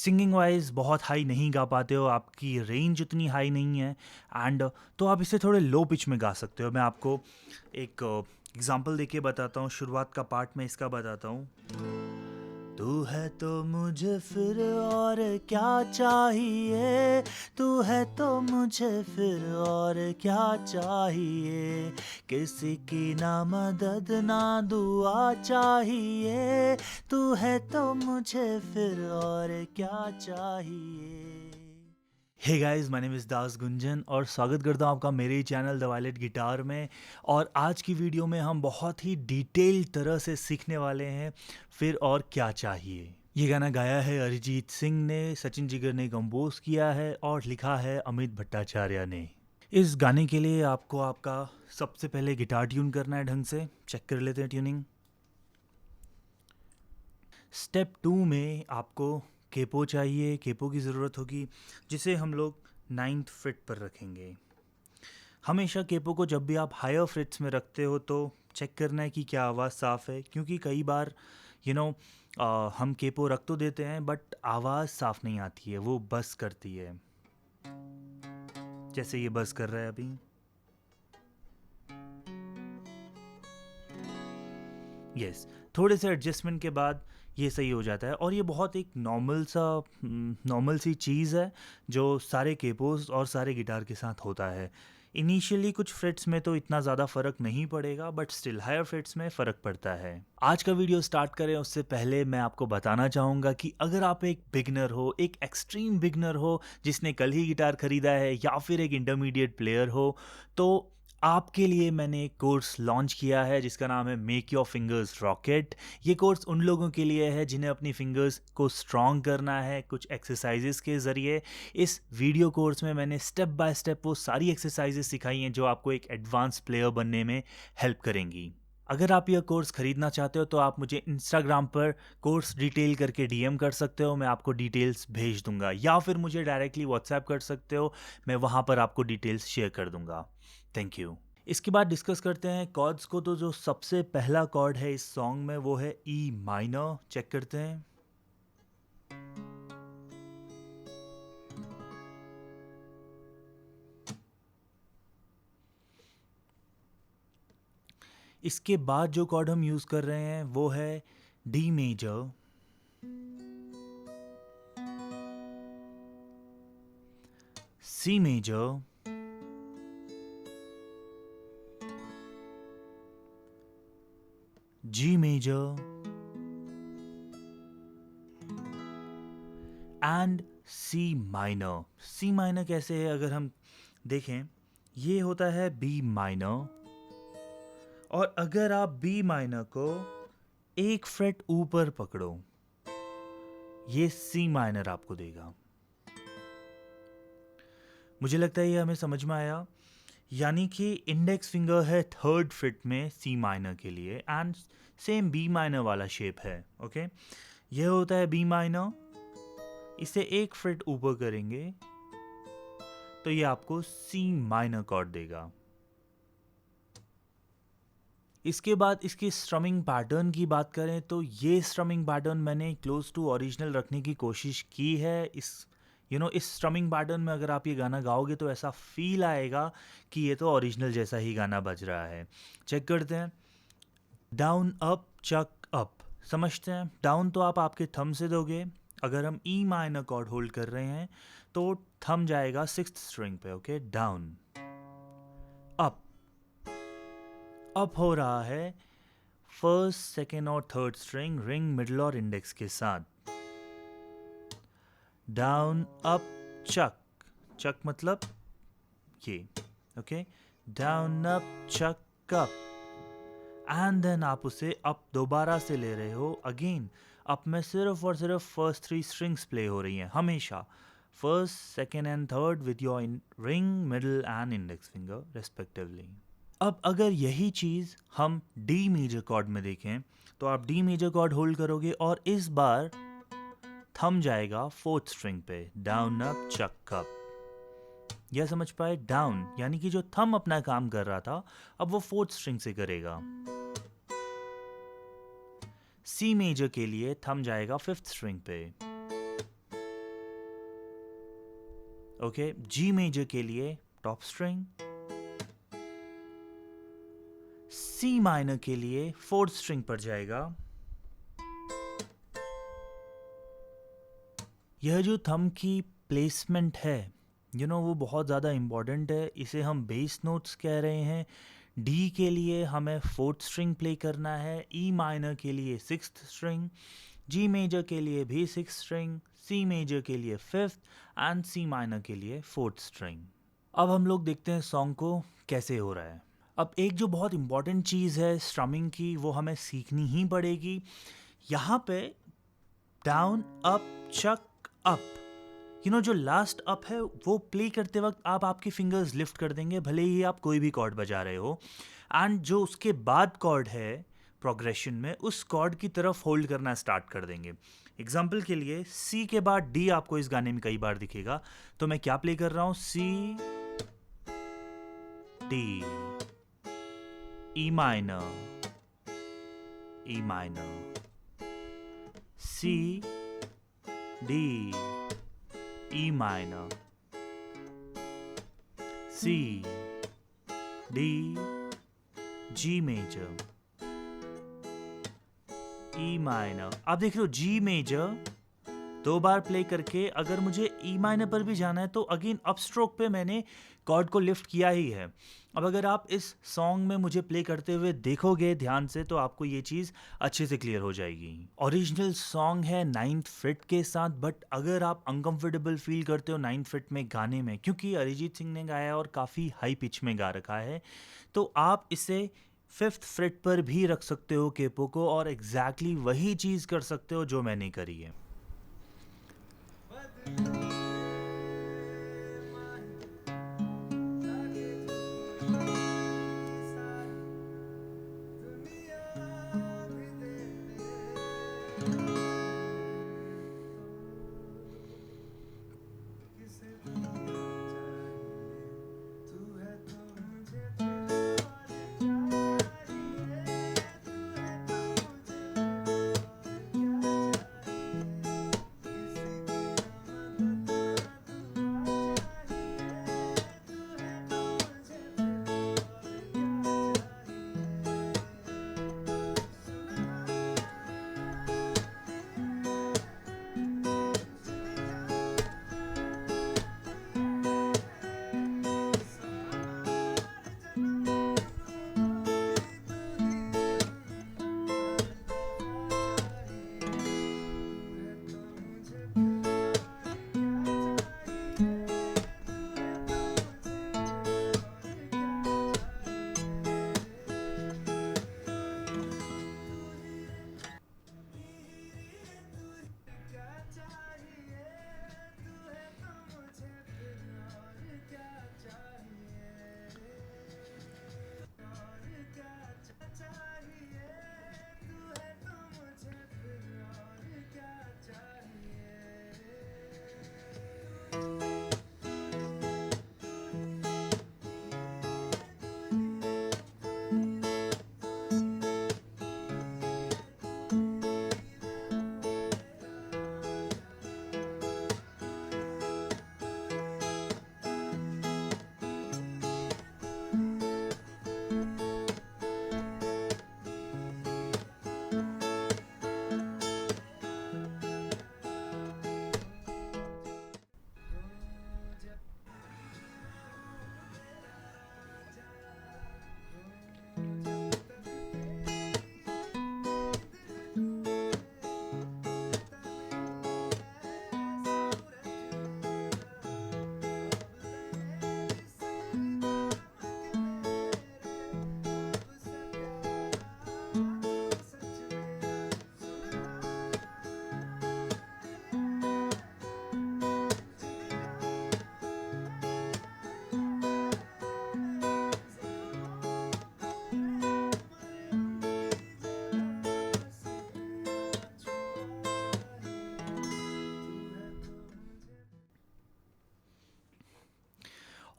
Singing wise बहुत high नहीं गा पाते हो, आपकी रेंज उतनी हाई नहीं है एंड तो आप इसे थोड़े लो पिच में गा सकते हो। मैं आपको एक एग्जांपल देके बताता हूँ। शुरुआत का पार्ट मैं इसका बताता हूँ। तू है तो मुझे फिर और क्या चाहिए, तू है तो मुझे फिर और क्या चाहिए, किसी की ना मदद ना दुआ चाहिए, तू है तो मुझे फिर और क्या चाहिए। Hey guys, my name is Das Gunjan और स्वागत करता हूँ आपका मेरे ही चैनल द वायलेट गिटार में। और आज की वीडियो में हम बहुत ही डिटेल तरह से सीखने वाले हैं फिर और क्या चाहिए। ये गाना गाया है अरिजीत सिंह ने, सचिन जिगर ने कंपोज किया है और लिखा है अमित भट्टाचार्य ने। इस गाने के लिए आपको आपका सबसे पहले गिटार ट्यून करना है ढंग से। चेक कर लेते हैं ट्यूनिंग। स्टेप 2 में आपको केपो चाहिए, केपो की ज़रूरत होगी जिसे हम लोग 9th फ्रिट पर रखेंगे। हमेशा केपो को जब भी आप हायर फ्रिट्स में रखते हो तो चेक करना है कि क्या आवाज़ साफ़ है, क्योंकि कई बार यू नो हम केपो रख तो देते हैं बट आवाज़ साफ़ नहीं आती है, वो बस करती है। जैसे ये बस कर रहा है अभी। यस, थोड़े से एडजस्टमेंट के बाद ये सही हो जाता है और ये बहुत एक नॉर्मल सी चीज़ है जो सारे केपोस और सारे गिटार के साथ होता है। इनिशियली कुछ फ्रेट्स में तो इतना ज़्यादा फ़र्क नहीं पड़ेगा बट स्टिल हायर फ्रेट्स में फ़र्क पड़ता है। आज का वीडियो स्टार्ट करें उससे पहले मैं आपको बताना चाहूँगा कि अगर आप एक बिगनर हो, एक एक्सट्रीम बिगनर हो जिसने कल ही गिटार ख़रीदा है या फिर एक इंटरमीडिएट प्लेयर हो, तो आपके लिए मैंने एक कोर्स लॉन्च किया है जिसका नाम है मेक योर फिंगर्स रॉकेट। ये कोर्स उन लोगों के लिए है जिन्हें अपनी फिंगर्स को स्ट्रॉन्ग करना है कुछ एक्सरसाइजेस के ज़रिए। इस वीडियो कोर्स में मैंने स्टेप बाय स्टेप वो सारी एक्सरसाइजेस सिखाई हैं जो आपको एक एडवांस प्लेयर बनने में हेल्प करेंगी। अगर आप यह कोर्स ख़रीदना चाहते हो तो आप मुझे इंस्टाग्राम पर कोर्स डिटेल करके डीएम कर सकते हो, मैं आपको डिटेल्स भेज दूंगा, या फिर मुझे डायरेक्टली व्हाट्सएप कर सकते हो, मैं वहाँ पर आपको डिटेल्स शेयर कर दूंगा। Thank you. इसके बाद डिस्कस करते हैं कॉर्ड्स को। तो जो सबसे पहला कॉर्ड है इस सॉन्ग में वो है ई माइनर। चेक करते हैं। इसके बाद जो कॉर्ड हम यूज कर रहे हैं वो है D major, C major, G major and C minor. C minor कैसे है अगर हम देखें, ये होता है बी माइनर, और अगर आप बी माइनर को एक फ्रेट ऊपर पकड़ो ये सी माइनर आपको देगा। मुझे लगता है ये हमें समझ में आया। यानी कि इंडेक्स फिंगर है थर्ड फ्रिट में सी माइनर के लिए एंड सेम बी माइनर वाला शेप है। ओके, यह होता है बी माइनर। इसे एक फ्रिट ऊपर करेंगे तो ये आपको सी माइनर कॉर्ड देगा। इसके बाद इसके स्ट्रमिंग पैटर्न की बात करें तो ये स्ट्रमिंग पैटर्न मैंने क्लोज टू ओरिजिनल रखने की कोशिश की है। इस स्ट्रमिंग पैटर्न में अगर आप ये गाना गाओगे तो ऐसा फील आएगा कि ये तो ओरिजिनल जैसा ही गाना बज रहा है। चेक करते हैं। डाउन अप चक अप, समझते हैं। डाउन तो आप आपके थंब से दोगे। अगर हम ई माइनर कॉर्ड होल्ड कर रहे हैं तो थंब जाएगा सिक्स्थ स्ट्रिंग पे। Okay, down. अप, अप हो रहा है फर्स्ट, सेकेंड और थर्ड स्ट्रिंग, रिंग, मिडल और इंडेक्स के साथ। डाउन अप चक, चक मतलब ये। Okay, down up chuck up and then आप उसे अप दोबारा से ले रहे हो। अगेन अप में सिर्फ और सिर्फ फर्स्ट थ्री स्ट्रिंग्स प्ले हो रही हैं हमेशा, first, second and third with your ring, middle and index finger respectively. अब अगर यही चीज़ हम डी मेजर कॉर्ड में देखें तो आप डी मेजर कॉर्ड होल्ड करोगे और इस बार थंब जाएगा फोर्थ स्ट्रिंग पे। डाउन अप चक अप, यह समझ पाए? डाउन यानी कि जो थंब अपना काम कर रहा था अब वो फोर्थ स्ट्रिंग से करेगा। सी मेजर के लिए थंब जाएगा फिफ्थ स्ट्रिंग पे। ओके, जी मेजर के लिए टॉप स्ट्रिंग, सी माइनर के लिए फोर्थ स्ट्रिंग पर जाएगा। यह जो थंब की प्लेसमेंट है वो बहुत ज़्यादा इम्पॉर्टेंट है। इसे हम बेस नोट्स कह रहे हैं। डी के लिए हमें फोर्थ स्ट्रिंग प्ले करना है, ई माइनर के लिए सिक्स्थ स्ट्रिंग, जी मेजर के लिए भी सिक्स्थ स्ट्रिंग, सी मेजर के लिए फिफ्थ एंड सी माइनर के लिए फोर्थ स्ट्रिंग। अब हम लोग देखते हैं सॉन्ग को कैसे हो रहा है। अब एक जो बहुत इम्पॉर्टेंट चीज़ है स्ट्रमिंग की, वो हमें सीखनी ही पड़ेगी। यहाँ पे डाउन अप चक अप, जो लास्ट अप है वो प्ले करते वक्त आप आपकी फिंगर्स लिफ्ट कर देंगे, भले ही आप कोई भी कॉर्ड बजा रहे हो। एंड जो उसके बाद कॉर्ड है प्रोग्रेशन में, उस कॉर्ड की तरफ होल्ड करना स्टार्ट कर देंगे। एग्जाम्पल के लिए सी के बाद डी आपको इस गाने में कई बार दिखेगा, तो मैं क्या प्ले कर रहा हूँ, C D, E minor, E minor, C D, E minor, C D, G major, E minor. आप देख रहे हो जी मेजर 2 बार प्ले करके अगर मुझे ई माइनर पर भी जाना है तो अगेन अप स्ट्रोक पे मैंने कॉर्ड को लिफ्ट किया ही है। अब अगर आप इस सॉन्ग में मुझे प्ले करते हुए देखोगे ध्यान से तो आपको ये चीज़ अच्छे से क्लियर हो जाएगी। ओरिजिनल सॉन्ग है 9th फ्रिट के साथ, बट अगर आप अनकंफर्टेबल फील करते हो 9th फ्रिट में गाने में, क्योंकि अरिजीत सिंह ने गाया और काफ़ी हाई पिच में गा रखा है, तो आप इसे 5th फ्रिट पर भी रख सकते हो केपो को, और एग्जैक्टली वही चीज़ कर सकते हो जो मैंने करी है।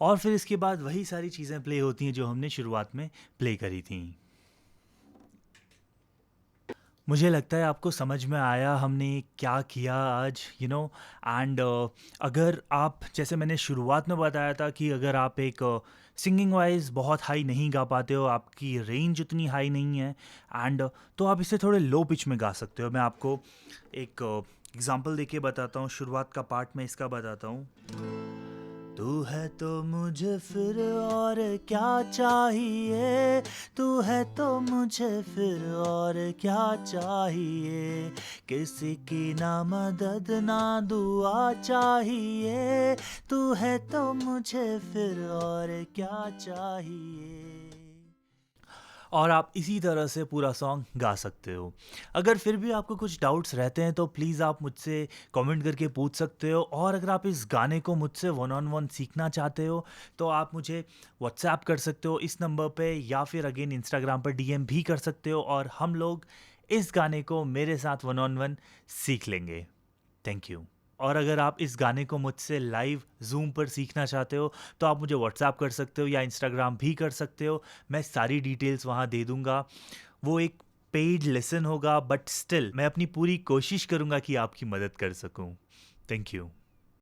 और फिर इसके बाद वही सारी चीज़ें प्ले होती हैं जो हमने शुरुआत में प्ले करी थी। मुझे लगता है आपको समझ में आया हमने क्या किया आज, एंड अगर आप, जैसे मैंने शुरुआत में बताया था कि अगर आप एक सिंगिंग वाइज बहुत हाई नहीं गा पाते हो, आपकी रेंज उतनी हाई नहीं है, एंड तो आप इसे थोड़े लो पिच में गा सकते हो। मैं आपको एक एग्जांपल देके बताता हूँ, शुरुआत का पार्ट में इसका बताता हूँ। तू है तो मुझे फिर और क्या चाहिए, तू है तो मुझे फिर और क्या चाहिए, किसी की ना मदद ना दुआ चाहिए, तू है तो मुझे फिर और क्या चाहिए। और आप इसी तरह से पूरा सॉन्ग गा सकते हो। अगर फिर भी आपको कुछ डाउट्स रहते हैं तो प्लीज़ आप मुझसे कमेंट करके पूछ सकते हो, और अगर आप इस गाने को मुझसे वन ऑन वन सीखना चाहते हो तो आप मुझे व्हाट्सएप कर सकते हो इस नंबर पे, या फिर अगेन इंस्टाग्राम पर डीएम भी कर सकते हो, और हम लोग इस गाने को मेरे साथ वन ऑन वन सीख लेंगे। Thank you. और अगर आप इस गाने को मुझसे लाइव ज़ूम पर सीखना चाहते हो तो आप मुझे व्हाट्सएप कर सकते हो या इंस्टाग्राम भी कर सकते हो। मैं सारी डिटेल्स वहाँ दे दूँगा। वो एक पेड लेसन होगा, बट स्टिल मैं अपनी पूरी कोशिश करूँगा कि आपकी मदद कर सकूँ। Thank you.